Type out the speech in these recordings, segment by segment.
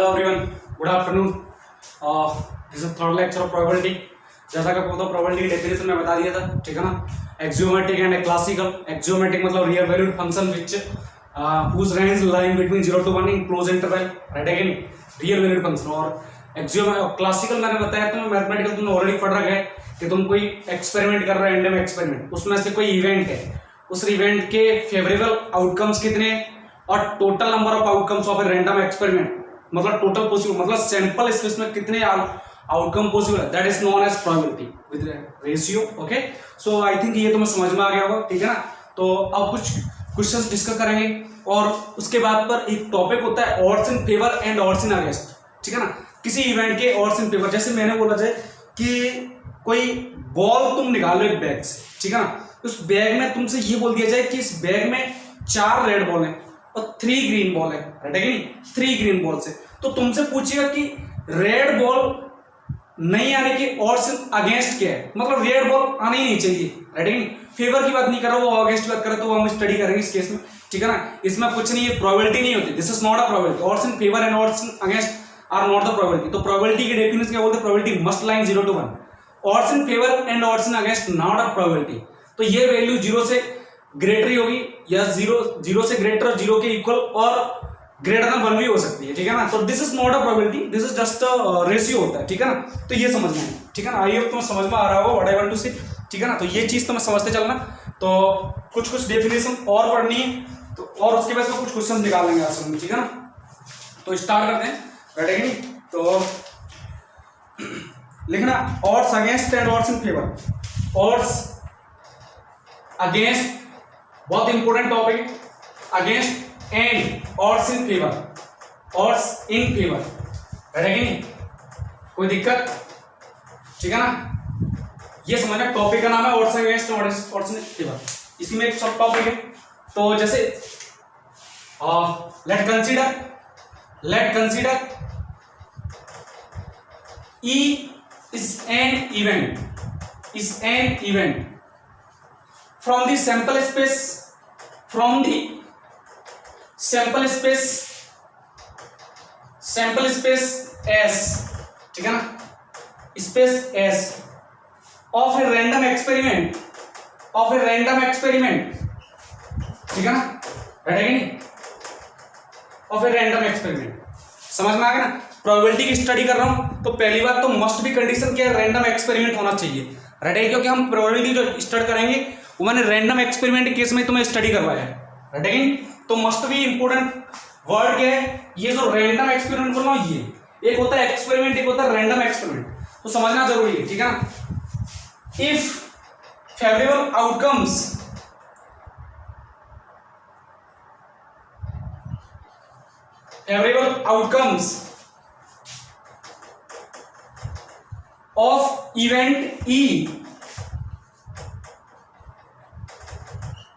Hello everyone, good afternoon. This is third lecture of probability. जैसा कि आपको probability की डेफिनेशन में बता दिया था, ठीक है ना। एक्सियोमेट्रिक एंड क्लासिकल। एक्सियोमेट्रिक मतलब real valued function which whose range lying between 0 to 1 in close interval, right है कि नहीं, रियल वैल्यूड फंक्शन। और क्लासिकल मैंने बताया तुम्हें, मैथमेटिकल तुमने ऑलरेडी पढ़ रखा है कि तुम कोई एक्सपेरिमेंट कर रहे हो, रैंडम एक्सपेरिमेंट, उसमें से कोई इवेंट है, उस इवेंट के फेवरेबल आउटकम्स कितने और total number of outcomes of a random experiment, मतलब टोटल पॉसिबल, मतलब सैंपल स्पेस में कितने आउटकम पॉसिबल है, that is known as probability with ratio. Okay, so I think ये तुम्हें समझ में आ गया होगा, ठीक है ना। तो अब कुछ क्वेश्चंस डिस्कस करेंगे और उसके बाद पर एक टॉपिक होता है odds in favour and odds in against, ठीक है ना। किसी इवेंट के ऑड्स इन फेवर, जैसे मैंने बोला था कि कोई बॉल तुम निकालो एक बैग से, ठीक है ना। उस बैग में तुमसे ये बोल दिया जाए कि इस बैग में 4 रेड बॉल है और 3 ग्रीन बॉल है, राइट है कि नहीं, 3 ग्रीन बॉल से, तो तुमसे पूछेगा कि रेड बॉल नहीं आने के ऑड्स अगेंस्ट क्या है, मतलब रेड बॉल आने ही नहीं चाहिए, राइट है कि नहीं। फेवर की बात नहीं कर रहा, वो अगेंस्ट बात कर रहा, तो वो हम स्टडी करेंगे इस केस में, ठीक है ना। इसमें कुछ नहीं है, प्रोबेबिलिटी नहीं होती, this is not a probability. Odds in favour and odds in against are not the probability. तो प्रोबेबिलिटी की डेफिनेशन क्या बोलते हैं, probability must line 0 to 1, odds in favour and odds in against not a probability. तो ये value 0 से greater ही होगी या 0 से ग्रेटर, 0 के इक्वल और ग्रेटर देन 1 भी हो सकती है, ठीक है ना। तो this is not a probability, this is just a ratio होता है, ठीक है ना। तो ये समझना है, ठीक है ना। आई होप तुम्हें समझ में आ रहा होगा व्हाट आई वांट टू से, ठीक है ना। तो ये चीज तुम्हें समझते चलना। तो कुछ डेफिनेशन और पढ़नी है, तो और उसके बाद कुछ क्वेश्चन निकाल लेंगे आज हम, ठीक है ना। तो स्टार्ट करते हैं, राइट है कि नहीं। तो लिखना odds against and odds in favour. Odds against बहुत इंपॉर्टेंट टॉपिक है, against and odds in favour, odds in favour, right है कि नहीं, कोई दिक्कत, ठीक है ना। ये समझना, टॉपिक का नाम है odds against odds in favour, इसी में एक सब टॉपिक है। तो जैसे late consider E is an event from the sample space S, ठीक है ना, space S of a random experiment, ठीक है ना, राइट है कि नहीं, ऑफ ए रैंडम एक्सपेरिमेंट। समझ में आ गया ना। प्रोबेबिलिटी की स्टडी कर रहा हूं तो पहली बात तो मस्ट भी कंडीशन क्या है, रैंडम एक्सपेरिमेंट होना चाहिए, राइट है, क्योंकि हम प्रोबेबिलिटी जो स्टडी करेंगे वो मैंने रैंडम एक्सपेरिमेंट केस में तुम्हें स्टडी करवाया है, राइट है कि नहीं। तो मस्ट भी इंपोर्टेंट वर्ड क्या है, ये जो रैंडम एक्सपेरिमेंट बोल रहा हूं, ये एक होता है एक्सपेरिमेंट, एक होता है रैंडम एक्सपेरिमेंट, तो समझना जरूरी है, ठीक है ना। If favourable outcomes of event E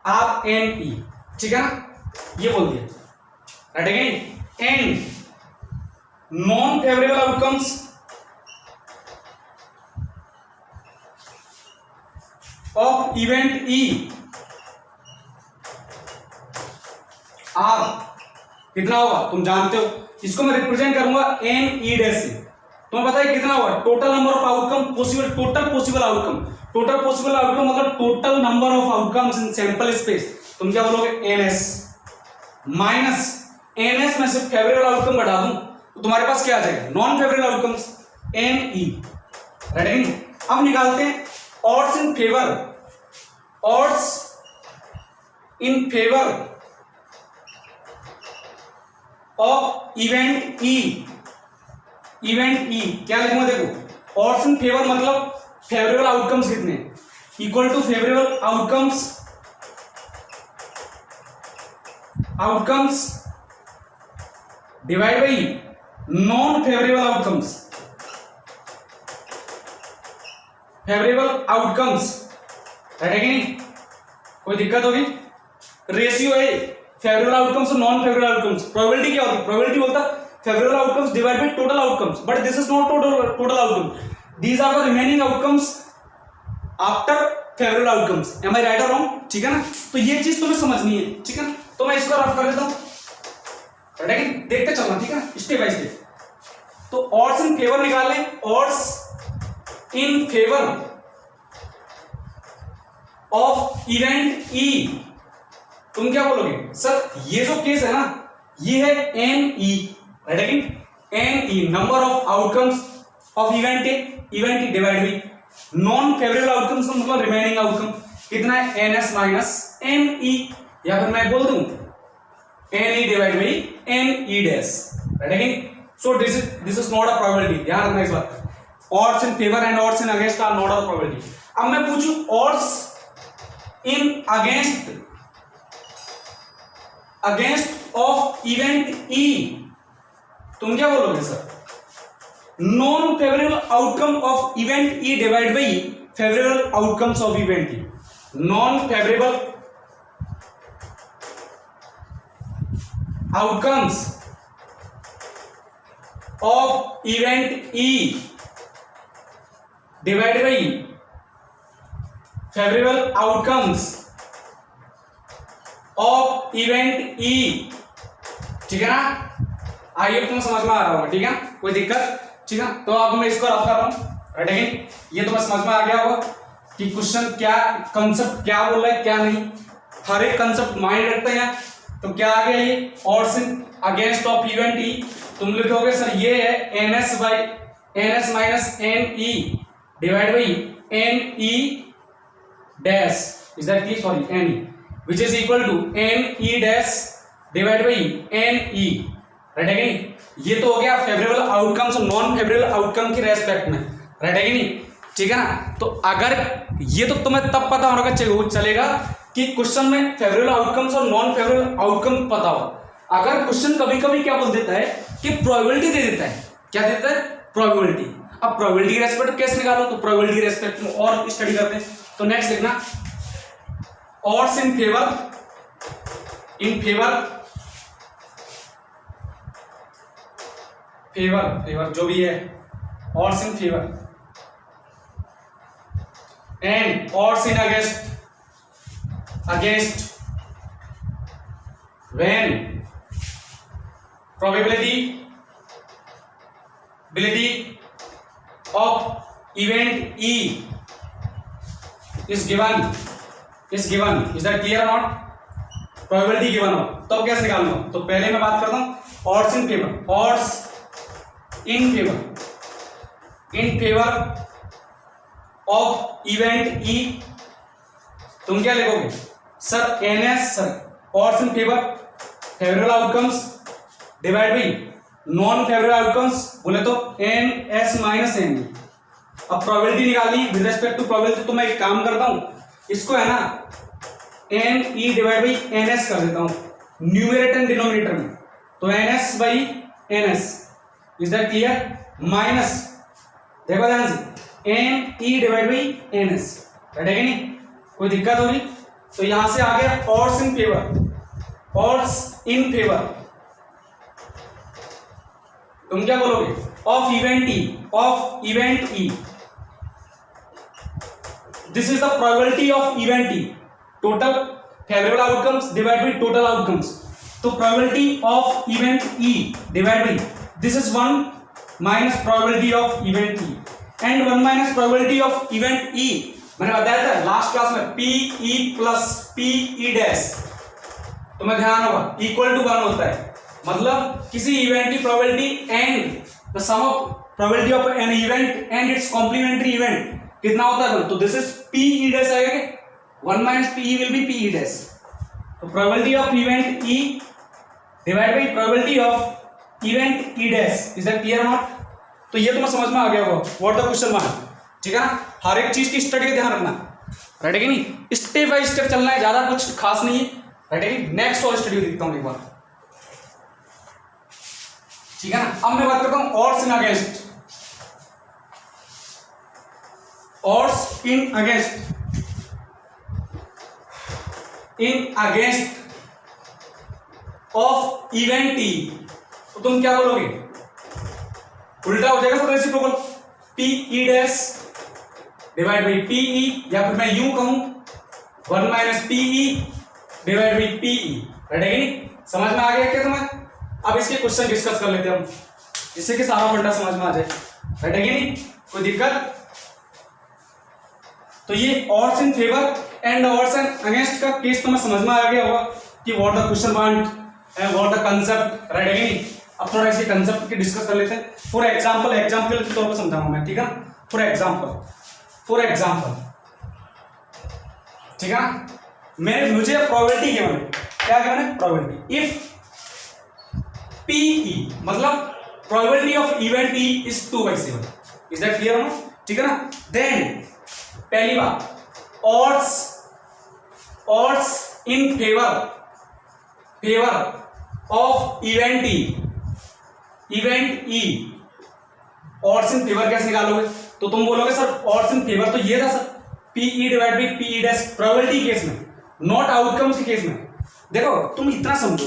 आप एन ई, ठीक है ना, ये बोल दिया, right again. And non favourable outcomes of event ई आप कितना होगा तुम जानते हो, इसको मैं रिप्रेजेंट करूंगा एन ई डैश से। तुम्हें पता है कितना हुआ, total number of outcome possible, total possible outcome मतलब total number of outcomes in sample space, तुम क्या बोलोगे, एनएस माइनस एनएस में से फेवरेबल आउटकम घटा दूं तो तुम्हारे पास क्या आ जाएगा, non favourable outcomes, N E, right. अब निकालते हैं odds in favour of event E क्या लिखूंगा, देखो ऑड्स इन फेवर मतलब फेवरेबल आउटकम्स कितने, equal to favourable outcomes divide by non favourable outcomes, right है कि नहीं, कोई दिक्कत होगी। रेशियो है फेवरेबल आउटकम्स और नॉन फेवरेबल आउटकम्स। प्रोबेबिलिटी क्या होती है, प्रोबेबिलिटी बोलता है favorable outcomes divided by total outcomes, but this is not total outcome, these are the remaining outcomes after favorable outcomes, am I right or wrong, ठीक है ना। तो ये चीज तुम्हें समझनी है, ठीक है ना। तो मैं इसको रफ कर देता हूं, देखते चलना, ठीक है ना, स्टेप बाय स्टेप। तो ऑड्स इन फेवर निकाल लें, odds in favour of event E. तुम क्या बोलोगे सर, ये जो केस है ना, ये है N E, right, N E number of outcomes of event E divide by non favourable outcomes मतलब रिमेनिंग आउटकम कितना है, N S minus N E, या फिर मैं बोल दूं N E divide by N E dash, right. So this is not a probability, ध्यान रखना इस बात, odds in favour and odds in against are not a probability. अब मैं पूछूं odds in against of event E, तुम क्या बोलोगे sir, non favourable outcome of event E divide by favourable outcomes of event E, non favourable outcomes of event E divide by favourable outcomes of event ई, ठीक है ना। आइए तुम समझ में आ रहा होगा, ठीक है, कोई दिक्कत, ठीक है। तो अब मैं इसको रफ कर रहा हूं, राइट, ये तो बस समझ में आ गया होगा कि क्वेश्चन क्या, कंसेप्ट क्या बोल रहा है क्या नहीं, हर एक कंसेप्ट माइंड रखते हैं। तो क्या आ गया ये, odds in against of event E, तुम लिखोगे सर ये है N S minus N E divide by N E dash, is that clear, sorry N E, which is equal to n e dash divided by n e, right है कि नहीं। ये तो हो गया फेवरेबल आउटकम्स और नॉन फेवरेबल आउटकम के respect में, राइट है कि नहीं, ठीक है ना। तो अगर ये तो तुम्हें तब पता होगा चलेगा कि क्वेश्चन में फेवरेबल आउटकम्स और नॉन फेवरेबल आउटकम पता हो। अगर क्वेश्चन कभी कभी क्या बोल देता है कि प्रोबेबिलिटी दे देता है, क्या देता है, प्रोबेबिलिटी। अब प्रोबेबिलिटी के रेस्पेक्ट कैसे निकालो, तो प्रोबेबिलिटी के रेस्पेक्ट में और स्टडी करते हैं। तो नेक्स्ट लिखना odds in favor जो भी है, odds in favor and odds in against when probability of event E is given, is that clear or not, probability given हो तब कैसे निकालना हो। तो पहले मैं बात करता हूं odds in favour of event E, तुम क्या लिखोगे sir, N S, sir odds in favourable outcomes divide by non favourable outcomes, बोले तो एन एस माइनस एन। अब प्रोबेबिलिटी निकालनी विद रेस्पेक्ट टू प्रोबेबिलिटी, तो मैं एक काम करता हूं, इसको है ना N E divide by N S कर देता हूं न्यूमरेटर एंड डिनोमिनेटर में, तो N S by N S, is that clear, minus देखो ध्यान से N E divide by N S, right है कि नहीं, कोई दिक्कत होगी। तो यहां से आ गया ऑड्स इन फेवर, तुम क्या बोलोगे, of event E, this is the probability of event E, total favorable outcomes divided by total outcomes, तो probability of event E divided by this is 1 minus probability of event E and 1 minus probability of event E, मैंने बताया था last class में PE plus PE dash, तुम्हें ध्यान होगा equal to 1 होता है, मतलब किसी इवेंट की probability and the sum of probability of an event and its complementary event कितना होता है, तो दिस इज PE डैश आएगा, 1 minus PE will be PE dash, तो probability of event E divide by probability of event E dash, is that clear not. तो ये तुम्हें समझ में आ गया होगा व्हाट द क्वेश्चन मार्क, ठीक है ना। हर एक चीज की स्टडी का ध्यान रखना, राइट है कि नहीं, स्टेप बाय स्टेप चलना है, ज्यादा कुछ खास नहीं है, राइट है कि। नेक्स्ट और स्टडी देखता हूं एक बार, ठीक है ना। अब मैं बात करता हूं odds in against, odds in against of event E, तो तुम क्या बोलोगे, उल्टा हो जाएगा, reciprocal PE dash divide by PE, या फिर मैं यूं कहूं 1 minus PE divide by PE, right है कि नहीं, समझ में आ गया क्या तुम्हें। अब इसके क्वेश्चन डिस्कस कर लेते हैं हम, जिससे कि सारा फंडा समझ में आ जाए, राइट है कि नहीं, कोई दिक्कत। तो ये odds in favour and odds and against का केस तो मैं समझ में आ गया होगा कि what the question want and what the concept, right है कि नहीं। अब थोड़ा इसके कंसेप्ट की डिस्कस कर लेते हैं। फॉर एग्जांपल के तौर पर समझाऊंगा मैं, ठीक है। फॉर एग्जांपल ठीक है ना, मुझे प्रोबेबिलिटी गिवन है, क्या गिवन है, प्रोबेबिलिटी। इफ पीई मतलब probability of event E is 2/7, is that clear हो, ठीक है ना। देन पहली बात, odds in favour of event E, odds in favour कैसे निकालोगे, तो तुम बोलोगे सर odds इन फेवर तो ये था sir, PE divide by PE dash probability case में, नॉट आउटकम्स के केस में। देखो तुम इतना समझो,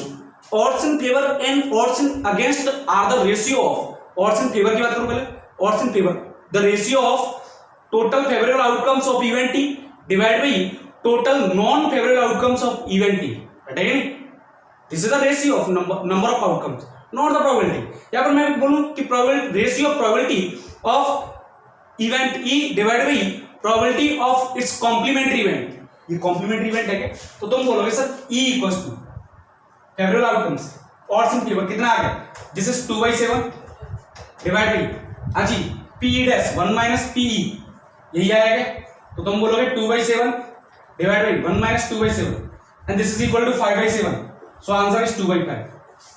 odds in favour and odds in against are the ratio of, odds in favour की बात करूं पहले, odds in favour the ratio of total favorable outcomes of event T divided by total non-favorable outcomes of event T, right again, this is the ratio of number of outcomes, not the probability। यहाँ पर मैं बोलूँ कि ratio of probability of event E divided by probability of its complementary event, ये complementary event है क्या, तो तुम बोलोगे sir E equals to favorable outcomes odds in favor कितना आ गया, this is 2/7 divided by हाँ जी PE dash 1 minus PE, यही आएगा। तो तुम बोलोगे 2/7 divide by 1 minus 2/7 and this is equal to 5/7, so answer is 2/5।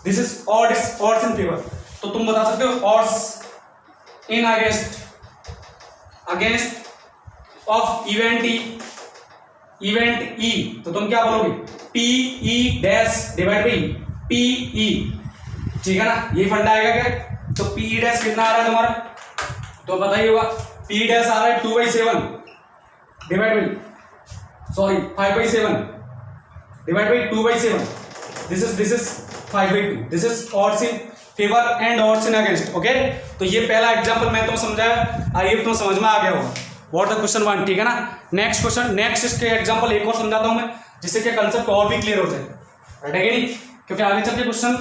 This is odds in favour. तो तुम बता सकते हो odds in against of event E, तो तुम क्या बोलोगे, PE dash divide by PE, ठीक है ना, ये फंडा आएगा क्या। तो PE डैश कितना आ रहा है तुम्हारा, तो बताइए होगा, P डैश आ रहा है 2/7 divide by 5/7 divide by 2/7, this is 5/2, this is odds in favour and odds in against, okay. तो ये पहला एग्जांपल मैं तुम समझाया, आई होप तुम समझ में आ गया होगा व्हाट द क्वेश्चन वन, ठीक है ना। नेक्स्ट इसके एग्जांपल एक और समझाता हूं मैं, जिससे कि कंसेप्ट और भी क्लियर हो जाए, राइट है कि नहीं, क्योंकि आगे चल के क्वेश्चन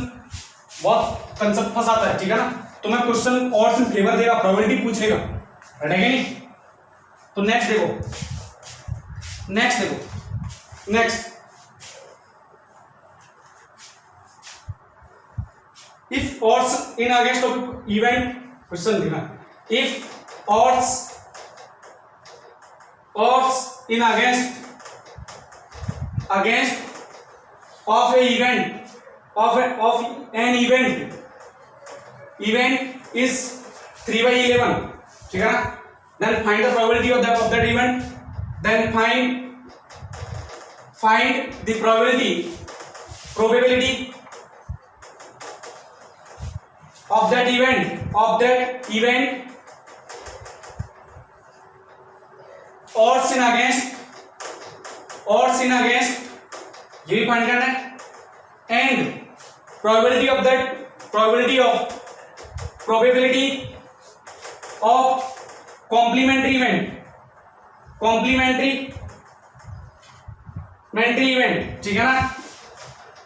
बहुत कंसेप्ट फंसाता है, ठीक है ना। तो मैं क्वेश्चन odds इन फेवर देगा, प्रोबेबिलिटी पूछ लेगा, राइट है कि नहीं। तो next if odds in against of event, question देखना, if odds in against of A of an event is 3/11, ठीक है ना, then find the probability of that event, then find the probability of that event odds in against ये भी find करना है, and probability of complementary event, ठीक है ना।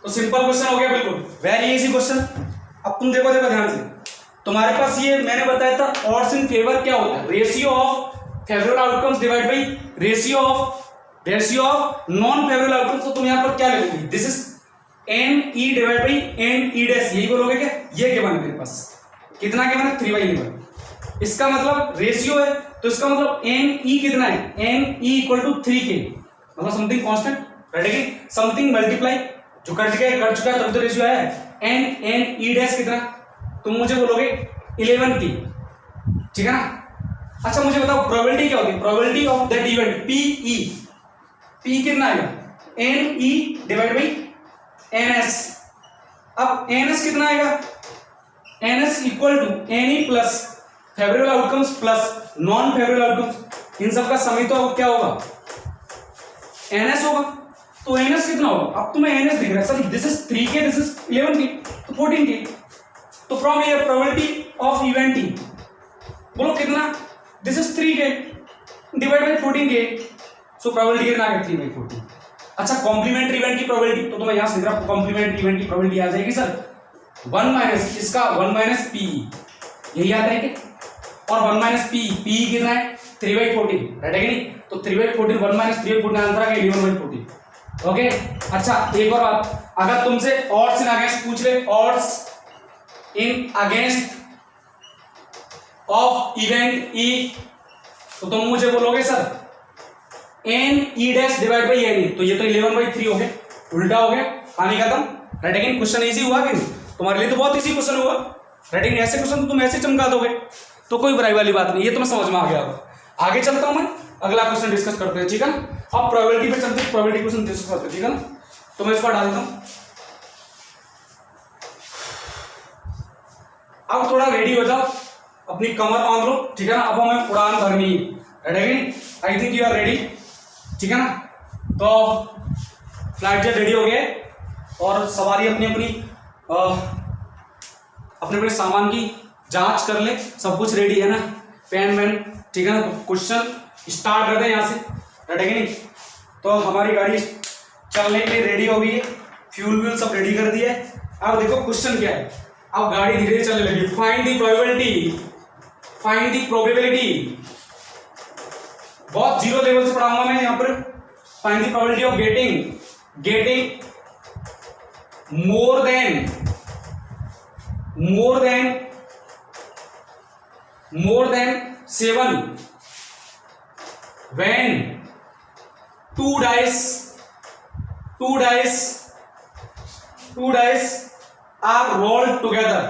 तो सिंपल क्वेश्चन हो गया, बिल्कुल वेरी इजी क्वेश्चन। अब तुम देखो ध्यान से, तुम्हारे पास ये मैंने बताया था odds इन फेवर क्या होता है, ratio of favourable outcomes divide by ratio of non favourable outcomes. तो तुम यहाँ पर क्या लिखोगे, this is NE divide by NE dash, यही बोलोगे क्या, ये गिवन है मेरे पास, कितना गिवन है, 3/11। इसका मतलब रेशियो है, तो इसका मतलब NE कितना है, NE इक्वल टू 3K, मतलब समथिंग कांस्टेंट, राइट है कि समथिंग मल्टीप्लाई जो कर चुका है तभी तो रेशियो है। NE डैश कितना, तुम मुझे बोलोगे 11K, ठीक है ना। अच्छा मुझे बताओ प्रोबेबिलिटी क्या होती है, probability of that event P कितना आएगा, NE डिवाइड बाई NS। अब NS कितना आएगा, NS equal to NE plus favourable outcomes plus non favourable outcomes, इन सब का सम तो क्या होगा, NS होगा। तो NS कितना होगा, अब तुम्हें NS दिख रहा है sir, this is 3K, this is 11K, तो 14K। तो from here probability of event T बोलो कितना, this is 3K divide by 14K, so probability कितना आ गया, 3/14। अच्छा कॉम्प्लीमेंट्री इवेंट की प्रोबेबिलिटी, तो मैं यहां से कॉम्प्लीमेंट्री इवेंट की प्रोबेबिलिटी आ जाएगी सर 1 माइनस इसका 1 माइनस PE, यही आता है कि, और 1 माइनस पी, पी कितना है 3/14, राइट है कि नहीं, तो 3/14 1 माइनस 3/14 आंसर आ गया 11/14। ओके, अच्छा एक और बात, अगर तुमसे ऑड्स इन अगेंस्ट पूछ ले, odds in against of event E, तो तुम मुझे बोलोगे sir N E dash divide by N E, तो ये तो 11/3 हो गया, उल्टा हो गया, पानी खत्म, राइट है कि नहीं। क्वेश्चन इजी हुआ कि नहीं, तुम्हारे लिए तो बहुत इजी क्वेश्चन हुआ, राइट है कि नहीं। ऐसे क्वेश्चन तो तुम ऐसे चमका दोगे, तो कोई बुराई वाली बात नहीं, ये तुम्हें समझ में आ गया होगा। आगे चलता हूं मैं, अगला क्वेश्चन डिस्कस करते हैं, ठीक है ना। अब प्रोबेबिलिटी पे चलते हैं, प्रोबेबिलिटी क्वेश्चन डिस्कस करते हैं, ठीक है ना। तो मैं इसको हटा देता हूं, अब थोड़ा रेडी हो जाओ, अपनी कमर बांध लो, ठीक है ना। अब हमें उड़ान भरनी है, राइट है कि नहीं। I think you are ready, ठीक है ना। तो फ्लाइट जेट रेडी हो गए और सवारी अपनी अपनी अपने अपने सामान की जांच कर ले, सब कुछ रेडी है ना, पेन वैन, ठीक है ना। तो क्वेश्चन स्टार्ट करते हैं यहाँ से, राइट है कि नहीं। तो हमारी गाड़ी चलने के लिए रेडी हो गई है, फ्यूल व्यूल सब रेडी कर दिया है। अब देखो क्वेश्चन क्या है, अब गाड़ी धीरे धीरे चलने लगी। Find the probability, find the probability, बहुत जीरो लेवल से पढ़ाऊंगा मैं यहाँ पर। Find the probability of getting more than 7 when two dice are rolled together,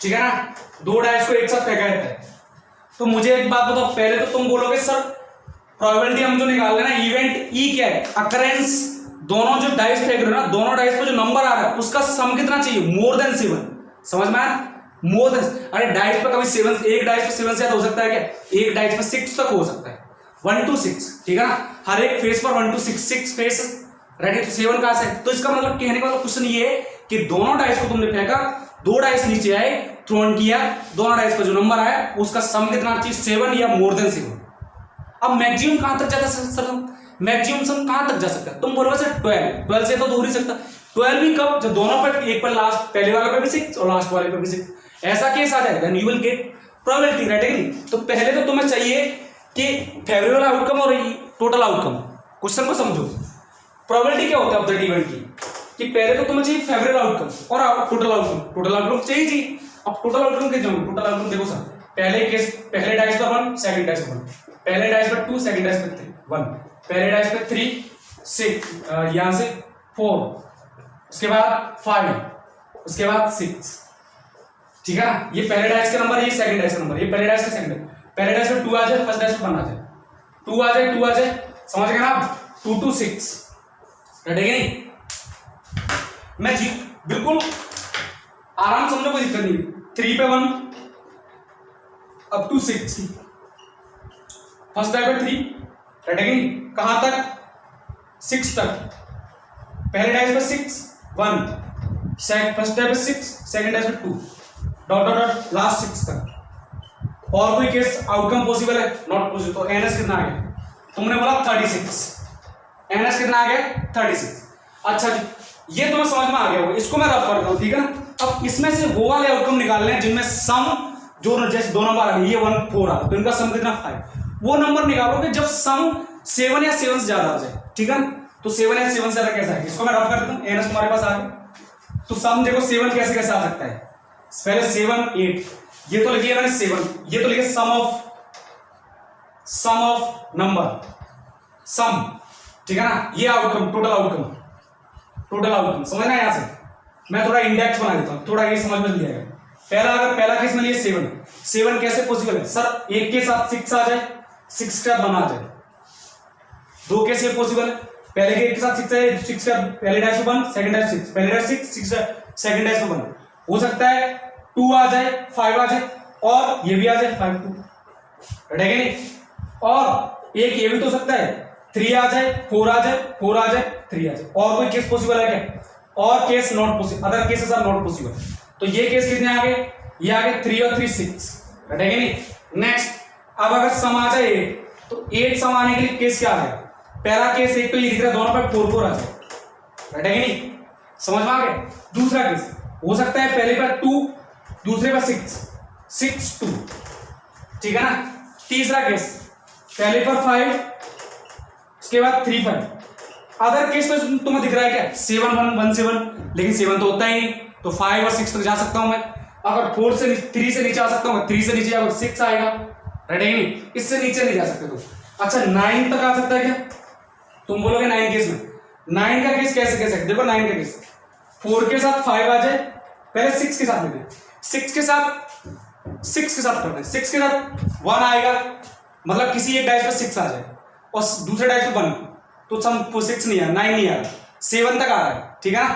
ठीक है ना। दो डाइस को एक साथ फेंका जाता है। तो मुझे एक बात बताओ, पहले तो तुम बोलोगे सर प्रोबेबिलिटी हम जो निकाल रहे हैं ना, इवेंट ई क्या है, अकरेंस, दोनों जो डाइस फेंक रहे हो ना, दोनों डाइस पे जो नंबर आ रहा है उसका सम कितना चाहिए, मोर देन 7, समझ में आया, मोर देन। अरे डाइस पे कभी 7, एक डाइस पे 7 से ज्यादा हो सकता है क्या, एक डाइस पे 6 तक हो सकता है, 1 to 6, ठीक है ना। हर एक फेस पर 1 to 6 फेस, राइट। तो 7 कहां से, तो इसका मतलब कहने का मतलब क्वेश्चन ये है कि दोनों डाइस को तुमने फेंका, दो डाइस नीचे आए, थ्रोन किया, दोनों डाइस पर जो नंबर आया उसका सम कितना चाहिए, 7 या मोर देन 7। अब मैक्सिमम कहां तक जाता है सर, मैक्सिमम सम कहां तक जा सकता है, तुम बोलोगे सर 12 से तो हो नहीं सकता। 12 भी कब, जब दोनों पर, एक पर लास्ट पहले वाले पे भी 6 और लास्ट वाले पे भी 6, ऐसा केस आ जाए then you will get probability, right है कि नहीं। तो पहले तो तुम्हें चाहिए कि फेवरेबल आउटकम और टोटल आउटकम, क्वेश्चन को समझो। प्रोबेबिलिटी क्या होता है ऑफ दैट इवेंट की, कि पहले तो तुम्हें चाहिए फेवरेबल आउटकम और टोटल आउटकम चाहिए। अब टोटल आउटकम के जाऊंगे, टोटल आउटकम देखो सर, पहले केस, पहले डाइस पर 1, सेकंड डाइस पर 1, पहले डाइस पर 2, सेकंड डाइस पर 1, पहले डाइस पर 3, 6, यहां से 4, उसके बाद 5, उसके बाद 6, ठीक है ना। ये पहले डाइस का नंबर, ये सेकंड डाइस का नंबर, ये पहले डाइस का सेकंड, पहले डाइस पर 2 आ जाए, फर्स्ट डाइस पर 1 आ जाए, 2 आ जाए, समझ गए ना आप, 2 to 6, राइट है कि नहीं। मैं जी बिल्कुल आराम समझो, कोई दिक्कत नहीं। 3 पे 1 अप टू 6, फर्स्ट डाइस पे 3, राइट है कि नहीं, कहां तक, 6 तक, पहले डाइस पे 6, 1, फर्स्ट डाइस पे 6, सेकंड डाइस पे 2, डॉट डॉट डॉट लास्ट 6 तक। और कोई केस आउटकम पॉसिबल है, नॉट पॉसिबल। तो एनएस कितना आ गया, तुमने बोला 36, एनएस कितना आ गया 36। अच्छा जी, ये तुम्हें समझ में आ गया होगा, इसको मैं रफ करता हूं, ठीक है ना। अब इसमें से वो वाले आउटकम निकालने हैं जिनमें सम, जो जैसे 2 नंबर आ गए, ये 1, 4 आ गया, तो इनका सम कितना 5, वो नंबर निकालोगे जब सम 7 या 7 से ज्यादा आ जाए, ठीक है ना। तो 7 या 7 से ज्यादा कैसा है, इसको मैं रफ करता हूं, एनएस तुम्हारे पास आ गया। तो सम देखो 7 कैसे कैसे आ सकता है, पहले 7, 8, ये तो लिखिए मैंने 7, ये तो लिखिए सम ऑफ नंबर, सम, ठीक है ना। ये आउटकम, टोटल आउटकम समझना है। यहां से मैं थोड़ा इंडेक्स बना देता हूं, थोड़ा ये समझ में लिया है। पहला केस में लिए 7 कैसे पॉसिबल है सर, एक के साथ 6 आ जाए, 6 का 1 आ जाए, 2 केस ये पॉसिबल है, पहले के एक के साथ 6 है, 6 का पहले डाइस पे 1, सेकंड डाइस 6, पहले डाइस 6 का सेकंड डाइस पे 1 हो सकता है, 2 आ जाए, 5 आ जाए, और ये भी आ जाए 5, 2, राइट है कि नहीं। और एक ये भी तो सकता है, 3 आ जाए, 4 आ जाए, 4 आ जाए, 3 आ जाए। और कोई केस पॉसिबल है क्या, और case not possible, other cases are not possible. तो ये केस कितने आ गए, ये आ गए 3 और 3 6, राइट है कि नहीं। नेक्स्ट, अब अगर सम आ जाए 8, तो 8 सम आने के लिए केस क्या आ गया, पहला केस एक तो ये दिख रहा है, दोनों पे 4 4 आ जाए, राइट है कि नहीं, समझ में आ गया। दूसरा केस, हो सकता है पहले पर 2, दूसरे पर 6, 6 2, ठीक है ना। तीसरा केस पहले पर 5, उसके बाद 3 5। अदर केस में तुम्हें दिख रहा है क्या 7 1 1 7, लेकिन 7 तो होता ही नहीं, तो 5 और 6 तक जा सकता हूं मैं। अगर 4 से 3 से नीचे आ सकता हूं मैं, 3 से नीचे अगर 6 आएगा, राइट है नहीं, इससे नीचे नहीं जा सकते तुम। अच्छा 9 तक आ सकता है क्या, तुम बोलोगे 9 केस में। 9 का केस कैसे कह सकते, देखो 9 का केस 4 के साथ 5 आ जाए, पहले 6 के साथ लेते हैं, 6 के साथ करते हैं, 6 के साथ 1 आएगा, मतलब किसी एक डाइस पे 6 आ जाए और दूसरे डाइस पे 1, तो सम 6 नहीं है, 9 नहीं आ रहा, 7 तक आ रहा है, ठीक है ना।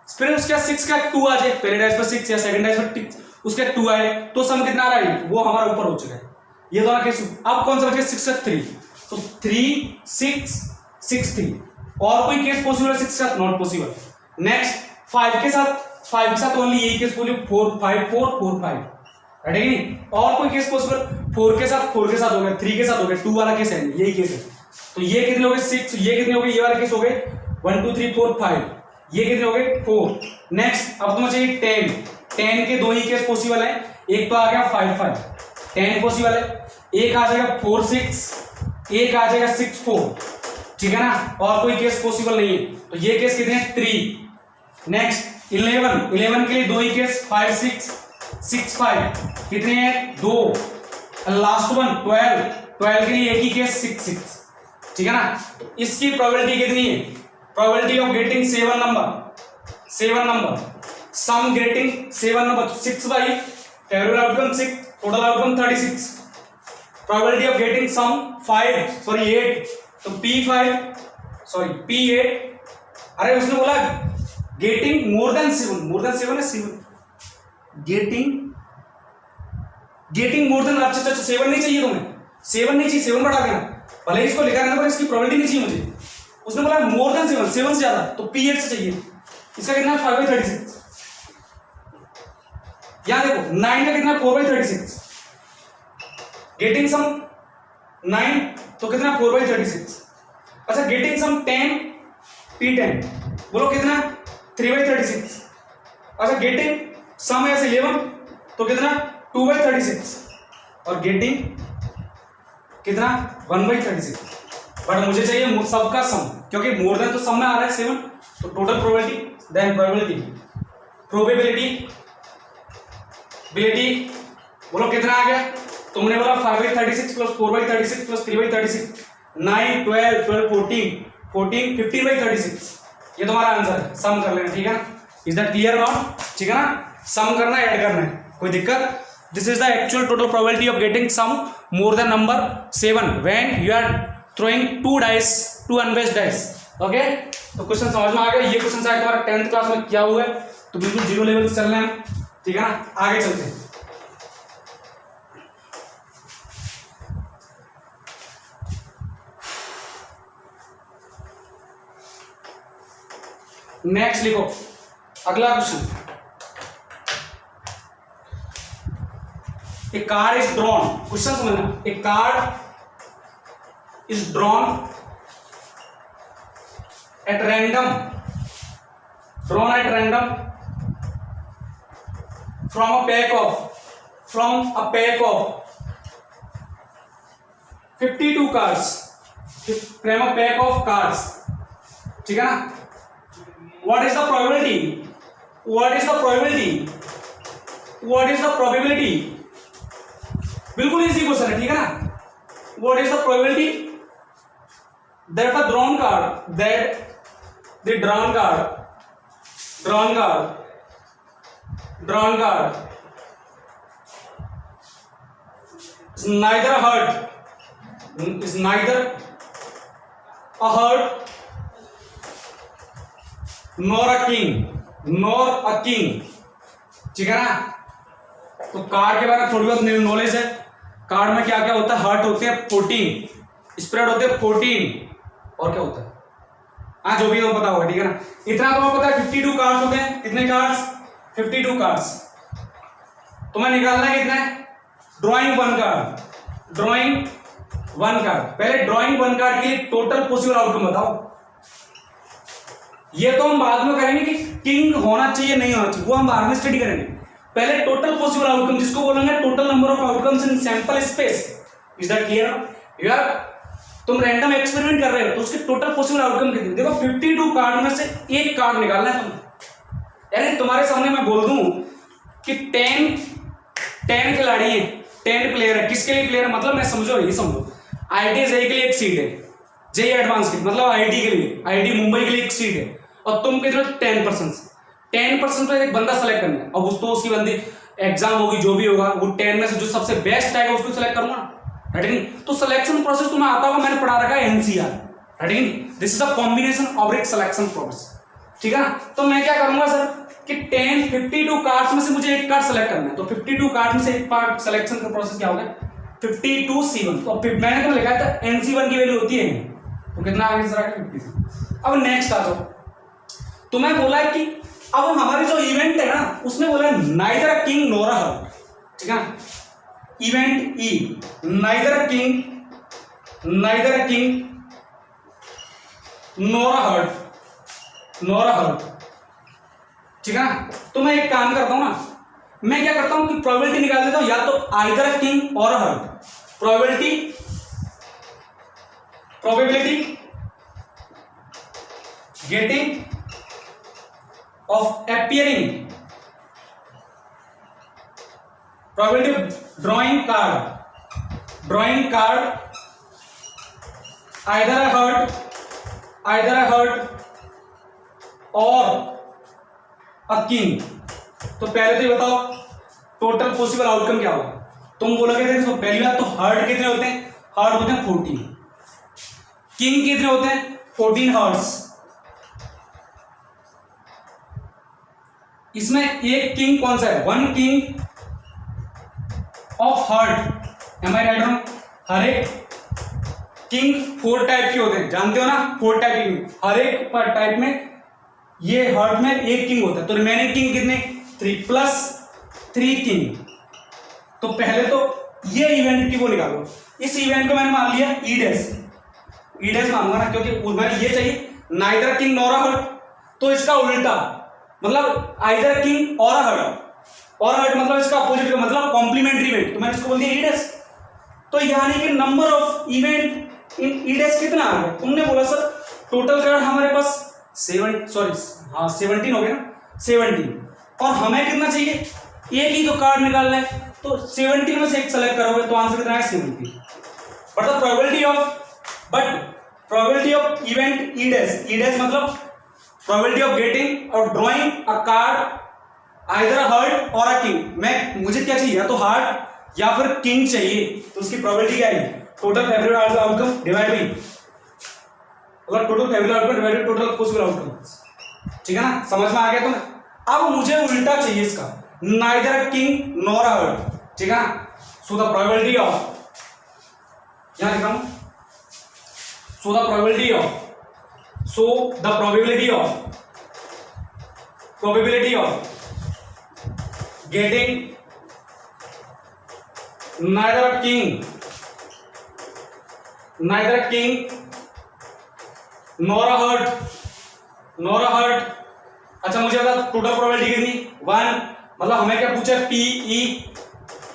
फिर उसके बाद 6 का 2 आ जाए, पहले डाइस पर 6 या सेकंड डाइस पर उसके 2 आए, तो सम कितना आ रहा है, वो हमारा ऊपर हो चुका है। ये दोनों केस। अब कौन सा बचा 6 का 3, तो 3 6 6 3, और कोई केस पॉसिबल है 6 का, नॉट पॉसिबल। नेक्स्ट 5 के साथ ओनली यही केस पॉसिबल, 4 5 4 4 5, राइट है नहीं। और कोई केस पॉसिबल 4 के साथ हो गया, 3 के साथ हो गया, 2 वाला केस है, यही केस है। तो ये कितने हो गए 6, ये कितने हो गए, ये वाला केस हो गए 1 2 3 4 5, ये कितने हो गए 4। नेक्स्ट अब तुम्हें चाहिए 10 के 2 ही केस पॉसिबल है, एक तो आ गया 5 5, 10 पॉसिबल है, एक आ जाएगा 4 6, एक आ जाएगा 6 4, ठीक है ना, और कोई केस पॉसिबल नहीं है, तो ये केस कितने हैं 3। नेक्स्ट 11 के लिए 2 ही केस, 5 6 6 5, कितने हैं 2। लास्ट वन 12 के लिए एक ही केस 6 6, ठीक है ना। तो इसकी प्रोबेबिलिटी कितनी है, probability of getting 7 number, sum getting 7 number, 6 by favourable outcome 6, total outcome 36, probability of getting sum 8, तो P8, अरे उसने बोला गेटिंग मोर देन 7 है 7, गेटिंग मोर देन, अच्छा 7 नहीं चाहिए तुम्हें, 7 नहीं चाहिए, 7 बढ़ा देना, भले इसको लिखा रहना पर इसकी प्रोबेबिलिटी नहीं चाहिए मुझे। उसने बोला मोर देन 7 से ज्यादा, तो P8 से चाहिए। इसका कितना है 5/36, यहां देखो 9 का कितना 4/36, गेटिंग सम 9 तो कितना 4/36। अच्छा गेटिंग सम 10, P10 बोलो कितना 3/36। अच्छा गेटिंग सम है 11 तो कितना 2/36, और गेटिंग कितना 1/36। बट मुझे चाहिए सबका सम, क्योंकि मोर देन तो सम में आ रहा है 7, तो टोटल प्रोबेबिलिटी देन प्रोबेबिलिटी बोलो कितना आ गया, तुमने बोला 5/36 प्लस 4/36 प्लस 3/36, 9 12 12 14 15/36, ये तुम्हारा आंसर है। सम कर लेना, ठीक है ना, इज दैट क्लियर नॉट, ठीक है ना, सम करना ऐड करना है, कोई दिक्कत। This is the actual total probability of getting some more than number 7 when you are throwing 2 unbiased dice, okay. तो क्वेश्चन समझ में आ गया, ये क्वेश्चन शायद तुम्हारा 10th क्लास में क्या हुआ है, तो बिल्कुल 0 लेवल से चलना है, ठीक है ना। आगे चलते हैं, नेक्स्ट लिखो अगला question. A card is drawn, question समझना, a card is drawn at random from a pack of 52 cards, from a pack of cards, ठीक है ना। What is the probability, बिल्कुल इजी क्वेश्चन है, ठीक है ना। What is the probability that the drawn card is neither a heart nor a king, ठीक है ना। तो कार्ड के बारे में थोड़ी बहुत नॉलेज है, कार्ड में क्या क्या होता है, हर्ट होते हैं 14, स्प्रेड होते हैं 14, और क्या होता है हाँ जो भी हो पता होगा, ठीक है ना। इतना तो पता है 52 कार्ड्स होते हैं, कितने कार्ड्स 52 कार्ड्स। तुम्हें निकालना है कितना है, ड्रॉइंग वन कार्ड। पहले ड्रॉइंग वन कार्ड के लिए टोटल पॉसिबल आउटकम बताओ। ये तो हम बाद में करेंगे कि किंग होना चाहिए नहीं होना चाहिए, वो हम बाद में स्टडी करेंगे। पहले टोटल पॉसिबल आउटकम, जिसको बोलेंगे total number of outcomes in sample space. Is that clear यार? तुम रैंडम एक्सपेरिमेंट कर रहे हो तो उसके टोटल पॉसिबल आउटकम कितने? देखो 52 कार्ड में से एक कार्ड निकालना है तुम्हें। यानी तुम्हारे सामने मैं बोल दूं कि 10 खिलाड़ी हैं, 10 प्लेयर है, किसके लिए प्लेयर है मतलब मैं समझो, यही समझो IIT जेईई के लिए एक सीट है, जेईई एडवांस की मतलब आईआईटी के लिए, आईआईटी मुंबई के लिए एक सीट है, और तुम कितने 10% तो एक बंदा सेलेक्ट करना है। अब उस तो उसकी बंदी एग्जाम होगी, जो भी होगा वो 10 में से जो सबसे बेस्ट आएगा उसको सेलेक्ट करूंगा, राइट नहीं? तो सिलेक्शन प्रोसेस तुम्हें आता होगा, मैंने पढ़ा रखा है NCR, राइट नहीं? This is a combination of एक सिलेक्शन प्रोसेस, ठीक है ना? तो मैं क्या करूंगा सर कि 52 कार्ड्स में से मुझे एक कार्ड सेलेक्ट करना है, तो 52 कार्ड में से एक कार्ड सिलेक्शन का प्रोसेस क्या होगा 52C1। तो मैंने तो लिखा था NC1 की वैल्यू होती है, तो कितना आगे सर 50। अब नेक्स्ट आ जाओ, तो मैं बोला है कि अब हमारी जो इवेंट है ना उसमें बोला है neither a king nor a heart, ठीक है? Event E neither a king nor a heart, ठीक है ना? तो मैं एक काम करता हूं ना, मैं क्या करता हूं कि प्रोबेबिलिटी निकाल देता हूं, या तो either a king or a heart. Probability getting of appearing, probability of drawing card either a hurt or a king। तो पहले तो ये बताओ टोटल पॉसिबल आउटकम क्या होगा? तुम बोलोगे देखो पहली बात तो हर्ट कितने होते हैं? हर्ट होते हैं 14। किंग कितने होते हैं? 14 हर्ट्स। इसमें एक किंग कौन सा है? 1 king of heart, am I right wrong? हर एक किंग 4 टाइप के होते हैं, जानते हो ना? 4 टाइप के किंग, हर एक टाइप में ये हर्ट में एक किंग होता है। तो रिमेनिंग किंग कितने? 3 प्लस 3 किंग। तो पहले तो ये इवेंट की वो निकालो। इस इवेंट को मैंने मान लिया ई डैश मानूंगा ना, क्योंकि मैंने ये चाहिए neither king nor a heart. तो इसका उल्टा मतलब आइदर किंग और हर्ट मतलब इसका अपोजिट का मतलब कॉम्प्लीमेंट्री इवेंट, तो मैंने इसको बोल दिया ई डैश। तो यानी कि number of event in E dash कितना आ गया? तुमने बोला सर टोटल कार्ड हमारे पास 17 हो गया ना, 17, और हमें कितना चाहिए? एक ही तो कार्ड निकालना है, तो 17 में से एक सेलेक्ट करोगे तो आंसर कितना है? 17। But the probability of event E dash मतलब probability of getting or drawing a card either a heart or a king. मुझे क्या चाहिए? या तो हार्ट या फिर किंग चाहिए, तो उसकी प्रोबेबिलिटी क्या है? Total favourable outcome divide by total favourable outcome divide total possible outcome, ठीक है ना? समझ में आ गया तुम्हें? अब मुझे उल्टा चाहिए इसका, neither a king nor a heart, ठीक है ना? सो द प्रोबेबिलिटी ऑफ, यहां लिखा हूं, so the probability of getting neither a king nor a hurt। अच्छा मुझे बता टोटल प्रोबेबिलिटी कितनी? 1, मतलब हमें क्या पूछा? PE,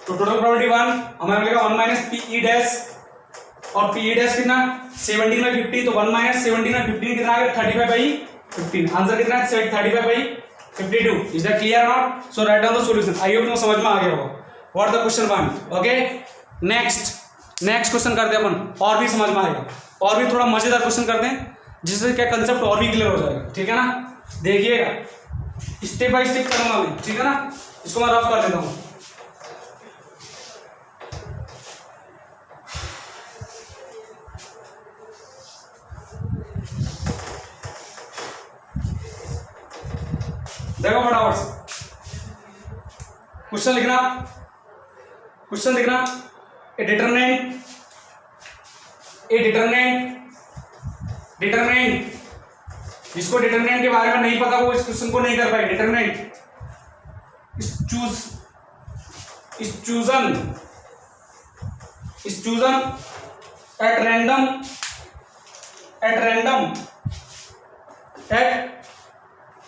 तो टोटल प्रोबेबिलिटी 1, हमें मिलेगा 1 माइनस PE डैश, और PE डैश कितना? 17 बाई 50, तो 1 माइनस 17 बाई 15 कितना आ गया? 35 बाई 15। आंसर कितना है? 35 by 52। Is that clear not? So write down the solution. I hope तुमको समझ में आ गया होगा what the question one. Okay, next question करते हैं अपन, और भी समझ में आएगा, और भी थोड़ा मजेदार क्वेश्चन करते हैं जिससे क्या कंसेप्ट और भी क्लियर हो जाएगा, ठीक है ना? देखिएगा स्टेप बाय स्टेप करूंगा मैं, ठीक है ना? इसको मैं रफ कर देता हूं। देखो फटाफट से क्वेश्चन लिखना। ए डिटरमिनेंट, जिसको डिटरमिनेंट के बारे में नहीं पता वो इस क्वेश्चन को नहीं कर पाए। Determinant is chosen at random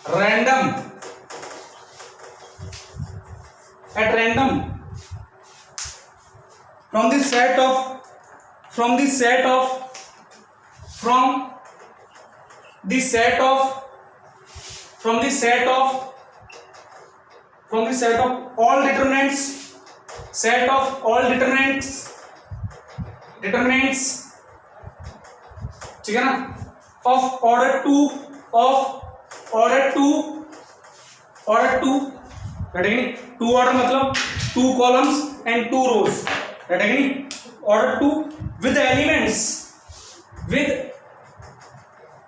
random from the set of all determinants ठीक है ना, of order 2 नहीं, 2 order मतलब 2 columns and 2 rows, नहीं, order 2 with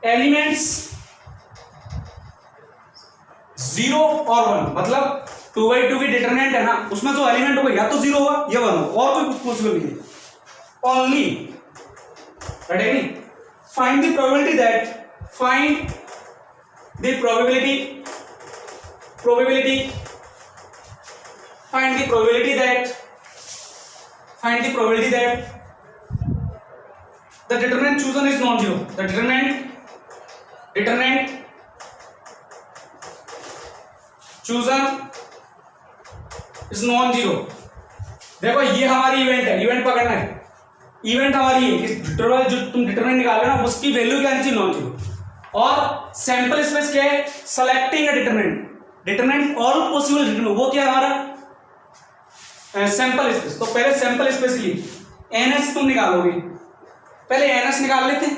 elements 0 और 1, मतलब 2/2 की डिटरमिनेंट है ना, उसमें जो एलिमेंट होगा या तो 0 होगा या 1 होगा, और कोई पॉसिबल नहीं है, ओनली, नहीं, find the probability that the determinant chosen is non-zero. The determinant chosen is non-zero. देखो ये हमारी इवेंट है, इवेंट पकड़ना है, इवेंट हमारी है, जो तुम डिटरमिनेंट निकाल रहे हो ना, उसकी वैल्यू क्या आनी चाहिए, नॉन जीरो। और सैंपल स्पेस क्या है, सेलेक्टिंग अ डिटरमिनेंट ऑल पॉसिबल डिटरमिनेंट, वो क्या है हमारा सैंपल स्पेस। तो पहले सैंपल स्पेस लिए एनएस तुम निकालोगे, पहले एनएस निकाल लेते हैं,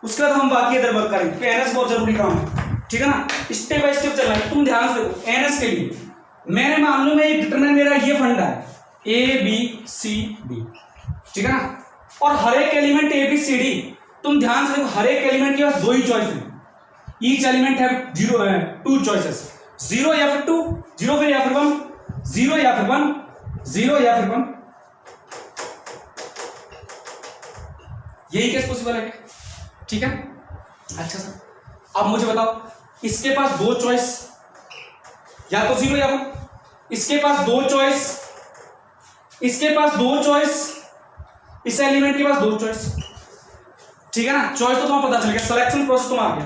उसके बाद हम बाकी इधर वर्क करेंगे, क्योंकि एनएस बहुत जरूरी काम है, ठीक है ना, स्टेप बाय स्टेप चलना है। तुम ध्यान से देखो, एनएस के लिए मैंने मान लो मैं डिटरमिनेंट मेरा ये फंडा है ABCD, ठीक है ना, और हर एक एलिमेंट ABCD, तुम ध्यान से देखो, हर एक एलिमेंट के पास 2 ही चॉइस है, ईच एलिमेंट है 2 चॉइसेस, 0 या फिर 2, 0 फिर या फिर 1, 0 या फिर 1, 0 या फिर 1, यही केस पॉसिबल है, ठीक है। अच्छा सर, अब मुझे बताओ, इसके पास 2 चॉइस, या तो 0 या 1, इसके पास 2 चॉइस, इसके पास 2 चॉइस, इस एलिमेंट के पास 2 चॉइस, ठीक है ना, चॉइस तो तुम्हें पता चल गया, सिलेक्शन प्रोसेस तुम आ गया।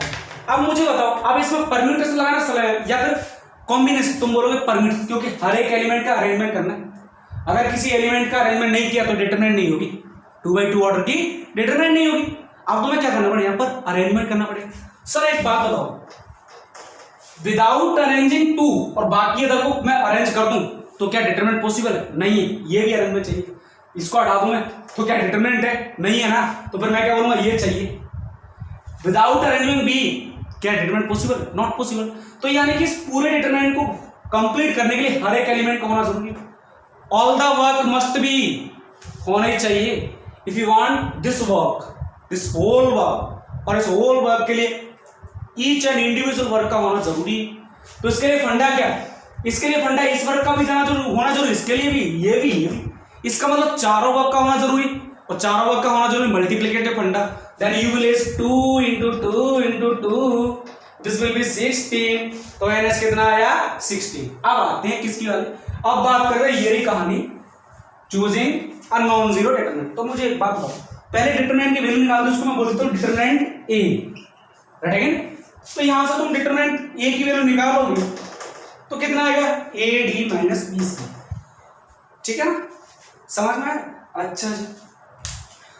अब मुझे बताओ, अब इसमें परम्यूटेशन लगाना या फिर कॉम्बिनेशन, तुम बोलोगे परम्यूटेशन, क्योंकि हर एक एलिमेंट का अरेंजमेंट करना है, अगर किसी एलिमेंट का अरेंजमेंट नहीं किया तो डिटरमिनेंट नहीं होगी, 2/2 ऑर्डर की डिटरमिनेंट नहीं होगी। अब तुम्हें क्या करना पड़ेगा, यहाँ पर अरेंजमेंट करना पड़ेगा। सर एक बात बताओ, विदाउट अरेंजिंग 2 और बाकी अदर को मैं अरेंज कर दूं तो क्या डिटरमिनेंट पॉसिबल है, नहीं है, ये भी अरेंजमेंट चाहिए, इसको हटा दूं मैं तो क्या डिटरमिनेंट है, नहीं है ना, तो फिर मैं क्या बोलूंगा, ये चाहिए। विदाउट अरेंजिंग बी क्या डिटरमिनेंट पॉसिबल, नॉट पॉसिबल। तो यानी कि इस पूरे डिटरमिनेंट को कंप्लीट करने के लिए हर एक एलिमेंट का होना जरूरी है, all the work must be, होना ही चाहिए। If you want this work, this whole work, और इस होल वर्क के लिए ईच एंड इंडिविजुअल वर्क का होना जरूरी है। तो इसके लिए फंडा क्या है, इसके लिए फंडा इस वर्क का भी होना जरूरी, इसके लिए भी, ये भी, इसका मतलब चारों वर्क का होना जरूरी, और चारों वर्क का होना जरूरी, मल्टीप्लिकेटिव फंडा। Then you will is 2 × 2 × 2, this will be 16, तो एनएस कितना आया, 16। अब आते हैं किसकी वाली, अब बात कर रहे हैं ये रही कहानी, choosing a non zero determinant. तो मुझे एक बात बताओ, पहले डिटरमिनेंट की वैल्यू निकाल दो, उसको मैं बोल देता हूं डिटरमिनेंट ए, राइट अगेन। तो यहां से तुम डिटरमिनेंट ए की वैल्यू निकालोगे तो कितना आएगा, AD - BC, ठीक है ना, समझ में आया। अच्छा जी,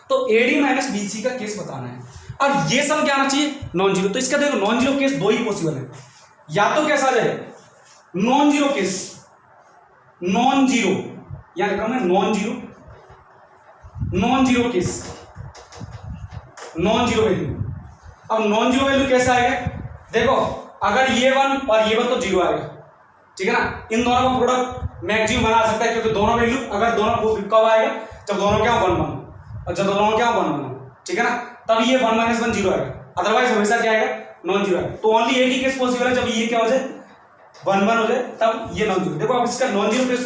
तो AD - BC का केस बताना है, और ये सब क्या आना चाहिए, नॉन जीरो। तो इसका देखो नॉन जीरो केस 2 ही पॉसिबल है, या तो कैसा आ जाए, non zero case, non zero, या लिखा मैं non zero case, non zero value. अब नॉन जीरो वैल्यू कैसा आएगा, देखो अगर ये 1 और ये 1 तो 0 आएगा, ठीक है ना, इन दोनों का प्रोडक्ट मैक्सिमम बना सकता है, क्योंकि दोनों वैल्यू, अगर दोनों कब आएगा, जब दोनों क्या 1 1, और जब दोनों क्या 1 1, ठीक है ना, तब ये 1 - 1 0 आएगा, अदरवाइज हमेशा क्या आएगा, नॉन जीरो आएगा। तो ओनली एक ही केस पॉसिबल है, जब ये क्या हो जाए 1 1 हो जाए, तब ये नॉन जीरो। देखो अब इसका नॉन जीरो केस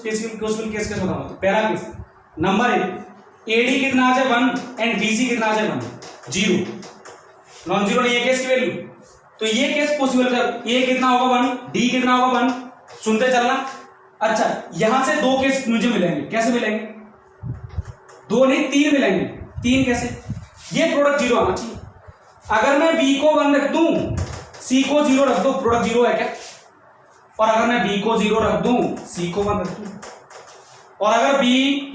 कैसे बताऊंगा, तो पहला केस नंबर 1, AD कितना आ जाए 1 एंड BC कितना आ जाए 1, 0, नॉन जीरो नहीं है केस की वैल्यू, तो ये केस पॉसिबल है। A कितना होगा 1, D कितना होगा 1, सुनते चलना। अच्छा, यहां से 2 केस मुझे मिलेंगे, कैसे मिलेंगे, 2 नहीं 3 मिलेंगे, 3 कैसे, ये प्रोडक्ट 0 आना चाहिए। अगर मैं B को 1 रख दूं, सी को 0 रख दो, प्रोडक्ट 0 है क्या? और अगर मैं बी को 0 रख दूं, सी को 1 रख दूं, और अगर B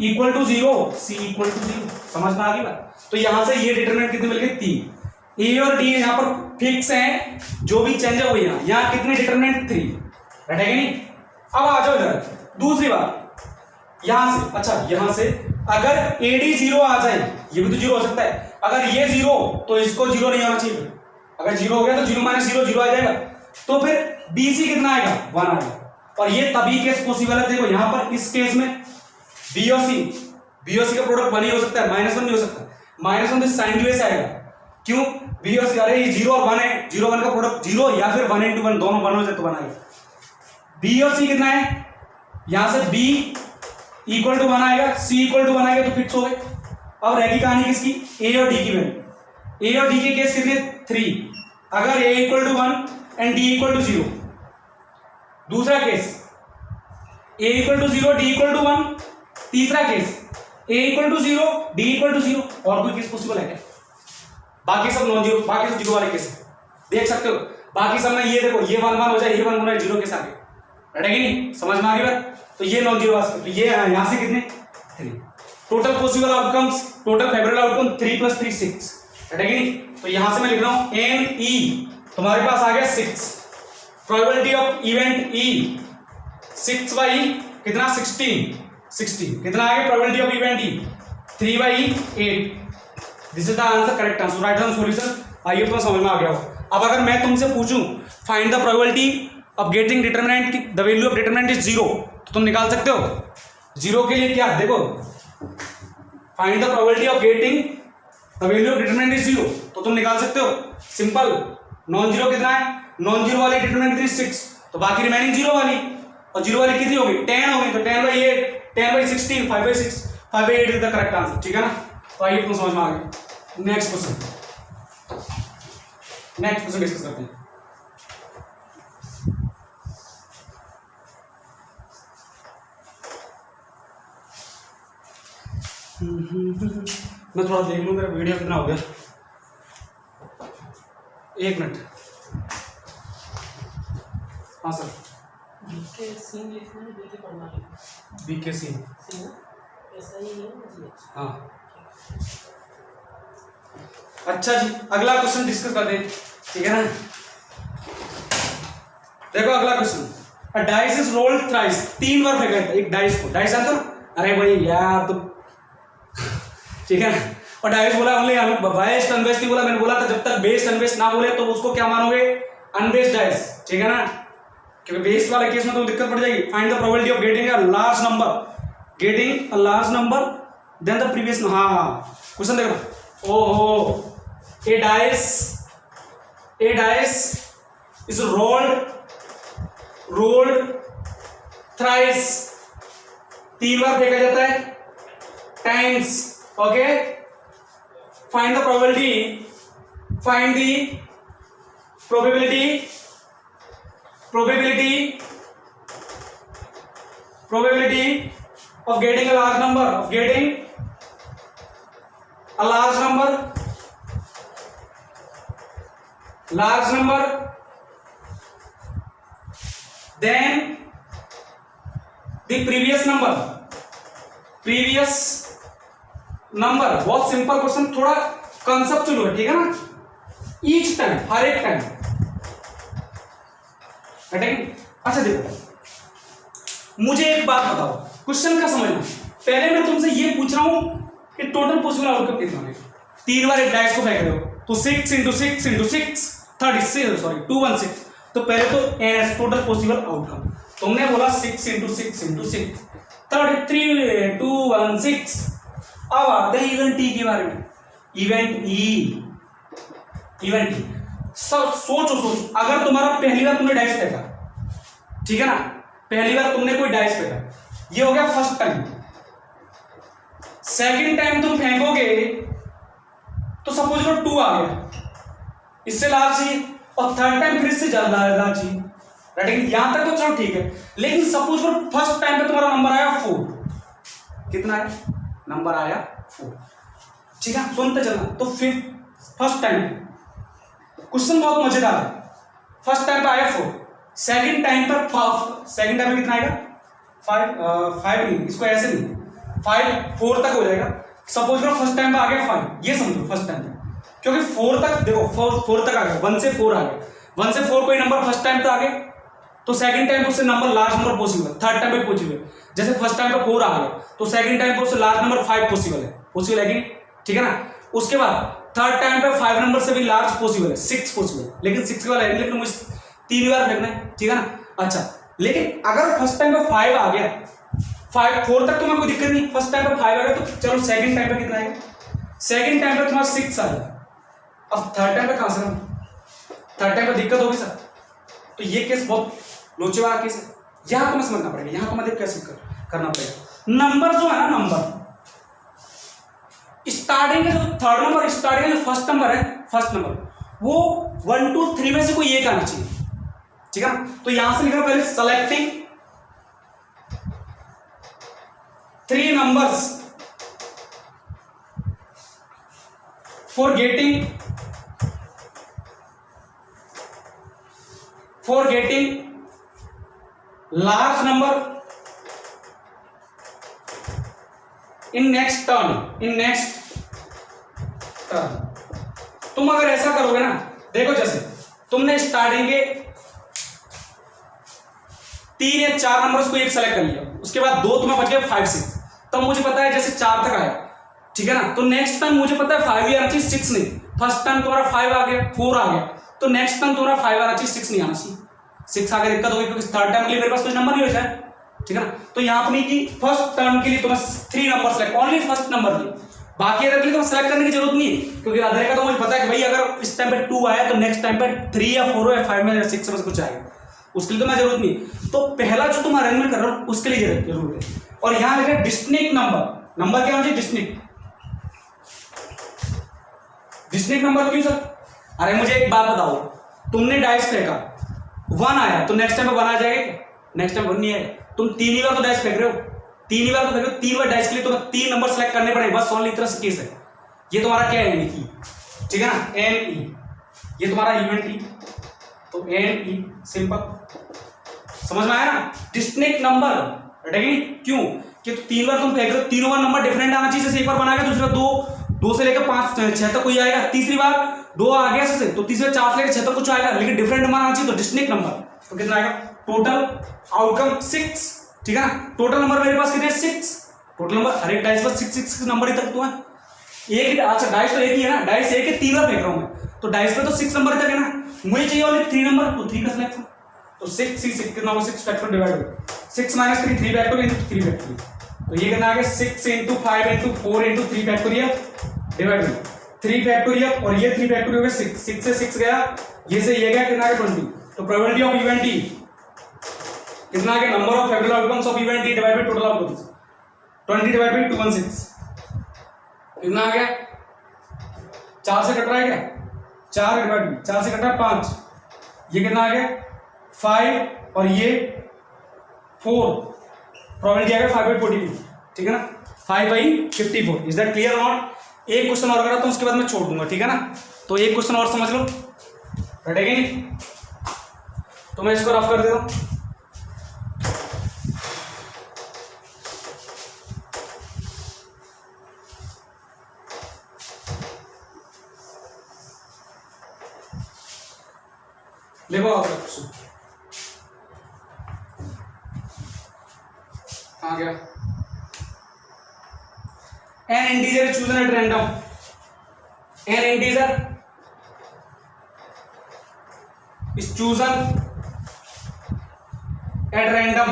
equal to 0, C equal to 0, समझ में आ गई बात? तो यहां से ये डिटरमिनेंट कितने मिल गए? 3। ए और डी यहां पर फिक्स हैं, जो भी चेंज है वो यहां कितने डिटरमिनेंट? 3, बैठेगा नहीं? अब आ जाओ इधर, दूसरी बात यहां से, अच्छा यहां से अगर एडी 0 आ जाए, ये भी तो 0 हो सकता है, अगर ये 0 तो इसको 0 नहीं आना चाहिए, अगर 0 हो गया तो 0 माइनस 0 0 आ जाएगा, तो फिर BC कितना आएगा? 1 आएगा। और ये तभी केस पॉसिबल है, देखो यहां पर इस केस में बी और सी का प्रोडक्ट 1 ही हो सकता है, -1 नहीं हो सकता, -1 तो साइन की वजह से आएगा। क्यों? बी और सी, अरे ये 0 और 1 है, 0 1 का प्रोडक्ट 0 या फिर 1 × 1 दोनों 1 हो जाए तो 1 आएगा। बी और सी कितना है? यहां से बी इक्वल टू 1 आएगा, सी इक्वल टू 1 आएगा, तो फिक्स हो गए। अब रहेगी कहानी किसकी? ए और डी की वैल्यू। ए और डी के केस कितने? 3। अगर A equal to 1 and D equal to 0। दूसरा case A equal to 0, D equal to 1। तीसरा case A equal to 0, D equal to 0। और कोई केस पॉसिबल है क्या? बाकी सब नॉन जीरो, बाकी सब जीरो वाले केस देख सकते हो। बाकी सब में ये देखो, ये 1 1 हो जाए, ये 1 1 0 के साथ बैठेगी नहीं, समझ में आ गई बात? तो ये नॉन जीरो, तो ये यहां से कितने? 3। Total possible outcomes, total favourable outcome 3 + 3 6, बैठेगी नहीं? तो यहां से मैं लिख रहा हूं NE, तुम्हारे पास आ गया 6। Probability of event E 6/E कितना? 16 कितना आ गया? Probability of event E 3/E 8। This is the answer, correct answer, right answer solution. आइए तो समझ में आ गया हो। अब अगर मैं तुमसे पूछूं find the probability of getting determinant, the value of determinant is 0, तो तुम निकाल सकते हो। 0 के लिए क्या? देखो, find the probability of getting the value of determinant is 0, तो तुम निकाल सकते हो, सिंपल। नॉन जीरो कितना है? नॉन जीरो वाली डिटरमिनेंट इज 6, तो बाकी रिमेनिंग 0 वाली, और 0 वाली कितनी होगी? 10 होगी, तो 10/8, 10/16, 5/6, 5/8 इज द करेक्ट आंसर, ठीक है ना? तो आइए तुम समझ में आ गए। नेक्स्ट क्वेश्चन डिस्कस करते हैं। मैं थोड़ा देख लूं मेरा वीडियो कितना हो गया। 1 मिनट। हाँ सर, बीके सीन लिखना है, बीके पढ़ना है, बीके सीन, ऐसा ही है मुझे। हाँ अच्छा जी, अगला क्वेश्चन डिस्कस कर दे, ठीक है ना? देखो अगला question, a dice is rolled thrice, 3 बार फेंका था एक डाइस को। डाइस जानते हो ना? अरे भाई यार तुम ठीक है ना? और डाइस बोला ओनली बेस्ड अनबेस्ड नहीं बोला, मैंने बोला था जब तक बेस्ड अनबेस्ड ना बोले तो उसको क्या मानोगे? अनबेस्ड डाइस, ठीक है ना? क्योंकि बेस्ड वाले केस में तो दिक्कत पड़ जाएगी। Find the probability of getting a large number then the previous. हाँ क्वेश्चन देखो, ओहो, a dice is rolled thrice, 3 बार फेंका जाता है, times, okay? find the probability of getting a large number then the previous number। बहुत simple question, थोड़ा conceptual है, ठीक है ना? ईच टाइम, हर एक टाइम, अच्छा देखो, मुझे एक बात बताओ, क्वेश्चन का समझना। पहले मैं तुमसे ये पूछ रहा हूं कि टोटल पॉसिबल आउटकम कितना है। 3 बार एक डाइस को फेंक रहे हो, तो 6 × 6 × 6 36, सॉरी 216, तो पहले तो एन टोटल पॉसिबल आउटकम तुमने बोला 6 × 6 × 6 33 216। अब आते हैं इवेंट ई के बारे में। इवेंट ई सब सोचो, अगर तुम्हारा पहली बार तुमने डाइस फेंका, ठीक है ना? पहली बार तुमने कोई डाइस फेंका, ये हो गया फर्स्ट टाइम। सेकंड टाइम तुम फेंकोगे तो सपोज करो 2 आ गया, इससे लार्ज चाहिए, और थर्ड टाइम फिर से ज्यादा लार्ज चाहिए, राइट? यहां तक तो चलो ठीक है, लेकिन सपोज करो फर्स्ट टाइम पे तुम्हारा नंबर आया 4, कितना है? नंबर आया 4, ठीक है? सुनते चलना। तो फिर फर्स्ट टाइम क्वेश्चन बहुत मजेदार है, फर्स्ट टाइम पे आया 4, सेकंड टाइम पर 5, सेकंड टाइम में कितना आएगा 5 नहीं, इसको ऐसे नहीं 5 4 तक हो जाएगा। सपोज करो फर्स्ट टाइम पे आ गया 5, ये समझो फर्स्ट टाइम पे, क्योंकि 4 तक देखो 4 तक आ गया, 1 से 4 आ गया, 1 से 4 कोई नंबर फर्स्ट टाइम पे आ गया तो सेकंड टाइम पे उससे number large number possible, third time पे पॉसिबल। जैसे फर्स्ट टाइम पे 4 आ गया तो सेकंड टाइम पे उससे लार्ज नंबर 5 पॉसिबल है कि ठीक है ना। उसके बाद थर्ड टाइम पे 5 नंबर से भी लार्ज पॉसिबल है, 6 पॉसिबल, लेकिन 6 वाला है, लेकिन मुझे 3 बार फेंकना है, ठीक है ना। अच्छा, लेकिन अगर फर्स्ट टाइम पे 5 आ गया, 4 तक तो मैं कोई दिक्कत नहीं, फर्स्ट टाइम पे 5 आ गया तो चलो सेकंड टाइम पे कितना आएगा, सेकंड टाइम पे तुम्हारा 6 आएगा। अब थर्ड टाइम पे कहां से, थर्ड टाइम पे दिक्कत होगी सर, तो ये केस बहुत लोचेवा केस है, यहां तुम्हें समझना पड़ेगा, यहां तुम्हें कैसे करना पड़ेगा। नंबर जो है ना, नंबर स्टार्टिंग का जो थर्ड नंबर, स्टार्टिंग का जो फर्स्ट नंबर है, फर्स्ट नंबर वो 1 2 3 में से कोई एक आना चाहिए, ठीक है ना। तो यहां से लिखना पहले selecting 3 numbers for getting large number in next turn, तुम अगर ऐसा करोगे ना, देखो जैसे तुमने स्टार्टिंग के 3 या 4 नंबर्स को एक सेलेक्ट कर लिया, उसके बाद 2 तुम्हें बच गए 5 6, तब मुझे पता है जैसे 4 तक आया, ठीक है ना, तो नेक्स्ट टाइम मुझे पता है 5 ही आना चाहिए, 6 नहीं। फर्स्ट टाइम तुम्हारा 5 आ गया, 4 आ गया, तो नेक्स्ट टाइम तुम्हारा 5 आना चाहिए, 6 नहीं आना चाहिए। 6 आगे दिक्कत होगी क्योंकि थर्ड टाइम के लिए मेरे पास कोई नंबर नहीं बचा है, ठीक है ना। तो यहाँ अपनी की फर्स्ट टर्म के लिए तुम्हें 3 number select, only first number लिए, बाकी अदर के लिए तुम्हें सेलेक्ट करने की जरूरत नहीं है, क्योंकि अदर का तो मुझे पता है कि भाई अगर इस टाइम पे 2 आया तो नेक्स्ट टाइम पे 3 या 4 या 5 में या 6 में से कुछ आएगा, उसके लिए तो मैं जरूरत नहीं। तो पहला जो तुम अरेंजमेंट कर रहे हो उसके लिए जरूरत है। और यहां लिखा है डिस्टिंक्ट नंबर, नंबर क्या होना चाहिए, डिस्टिंक्ट नंबर क्यों सर? अरे मुझे एक बात बताओ, तुमने डाइस फेंका 1 आया तो नेक्स्ट टाइम पे 1 आ जाएगा क्या? नेक्स्ट टाइम 1 नहीं आएगा। तुम 3 ही बार तो डाइस फेंक रहे हो, 3 ही बार तो फेंक रहे हो, 3 बार डाइस के लिए तुम्हें 3 नंबर सेलेक्ट करने पड़ेंगे, बस ओनली इतना सा केस है। ये तुम्हारा क्या है, एन ई, ठीक है ना, एन ई, ये तुम्हारा इवेंट ई, तो एन ई सिंपल, समझ में आया ना। डिस्टिंक्ट नंबर रटेगी क्यों कि तो 3 बार तुम फेंक रहे हो, तीनों बार नंबर डिफरेंट आना चाहिए, जैसे एक बार बनाएगा दूसरा 2 से लेकर 5 6 तक कोई आएगा, तीसरी बार 2 आ गया से तो तीसरे 4 से लेकर 6 तक कुछ आएगा, लेकिन डिफरेंट नंबर आना चाहिए, तो डिस्टिंक्ट नंबर। तो कितना आएगा, टोटल आउटकम 6, ठीक है ना। टोटल नंबर मेरे पास कितने 6, टोटल नंबर हर एक डाइस पर 6 नंबर ही तक तो है, एक अच्छा डाइस तो एक ही है ना, डाइस एक है, 3 बार फेंक रहा हूं मैं, तो डाइस पे तो 6 नंबर तक है ना, मुझे चाहिए ओनली 3 नंबर, तो 3 का सिलेक्शन, तो 6 कितना होगा, 6 फैक्टर डिवाइड हो 6 - 3 3 फैक्टोरियल इंटू 3 फैक्टोरियल, तो ये कितना आ गया 6 into 5 into 4 into 3 factorial divide हो 3 फैक्टोरियल, और ये 3 फैक्टोरियल हो गया 6 से 6 गया, ये से ये गया, कितना आ गया 20। तो प्रोबेबिलिटी ऑफ इवेंट ई कितना आ गया, number of factorial outcomes of event E divide by total outcomes, 20 divide by 216 कितना आ गया, 4 से कट रहा है क्या, 4 डिवाइड 4 से कट रहा है 5, ये कितना आ गया 5 और ये 4, प्रोबेबिलिटी आ गया 5/42, ठीक है ना, 5/54। Is that clear not? एक क्वेश्चन और करा तो उसके बाद मैं छोड़ दूंगा, ठीक है ना। तो एक क्वेश्चन और समझ लो, बैठेगी नहीं तो मैं इसको रफ कर देता हूं। देखो आप आ गया, an integer is chosen at random, an integer is chosen at random,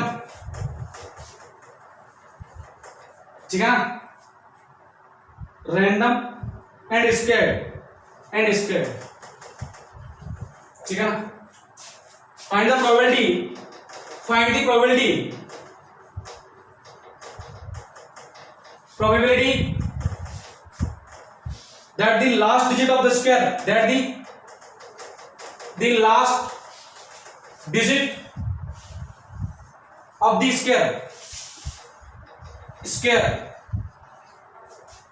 ठीक है ना, random and squared, ठीक है ना। find the probability that the last digit of the square, that the last digit of the square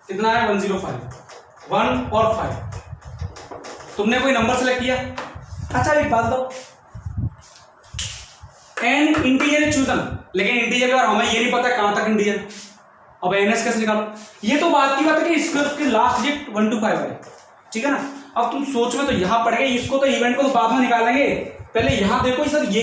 कितना है 105, 1 और 5। तुमने कोई नंबर सेलेक्ट किया, अच्छा एक बात दो, एन इंटीजर चूजन, लेकिन इंटीजर के बारे हमें ये नहीं पता कहां तक इंटीजर, अब एनएस कैसे निकालो? ये तो बात की बात है कि इसके लास्ट डिजिट 1 to 5 है, ठीक है ना। अब तुम सोच में तो यहां पड़ गए, इसको तो इवेंट को तो बाद में निकालेंगे, पहले यहां देखो सर ये